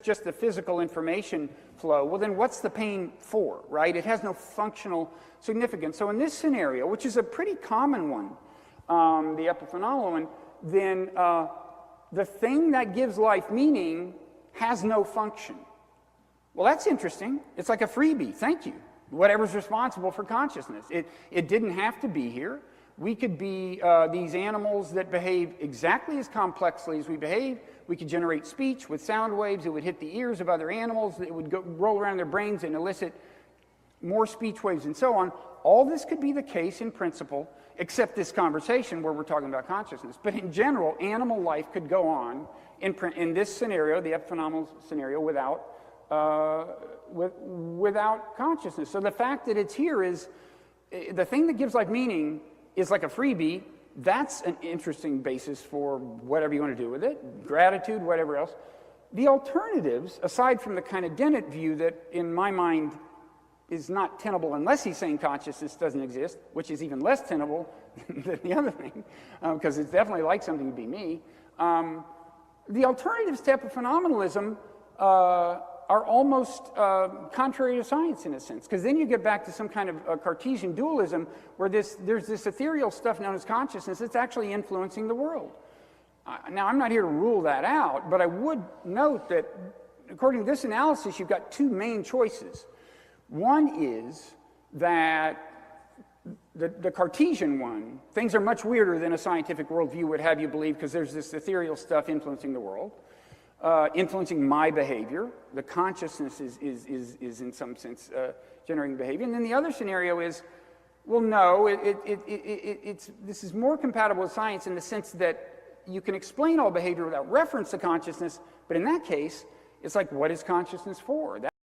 just the physical information flow, well then what's the pain for, right? It has no functional significance. So in this scenario, which is a pretty common one, the epiphenomenal one, then the thing that gives life meaning has no function. Well, that's interesting. It's like a freebie. Thank you. Whatever's responsible for consciousness. It didn't have to be here. We could be these animals that behave exactly as complexly as we behave. We could generate speech with sound waves. It would hit the ears of other animals. It would roll around their brains and elicit more speech waves and so on. All this could be the case in principle, except this conversation where we're talking about consciousness. But in general, animal life could go on in this scenario, the epiphenomenal scenario, without consciousness. So the fact that it's here is, the thing that gives life meaning is like a freebie. That's an interesting basis for whatever you want to do with it, gratitude, whatever else. The alternatives, aside from the kind of Dennett view that in my mind is not tenable unless he's saying consciousness doesn't exist, which is even less tenable than the other thing, because it's definitely like something to be me. The alternatives to epiphenomenalism are almost contrary to science in a sense, because then you get back to some kind of Cartesian dualism where there's this ethereal stuff known as consciousness that's actually influencing the world. Now, I'm not here to rule that out, but I would note that according to this analysis, you've got two main choices. One is that the Cartesian one, things are much weirder than a scientific worldview would have you believe, because there's this ethereal stuff influencing the world. Influencing my behavior. The consciousness is in some sense generating behavior. And then the other scenario is, well, no, this is more compatible with science in the sense that you can explain all behavior without reference to consciousness, but in that case, it's like, what is consciousness for?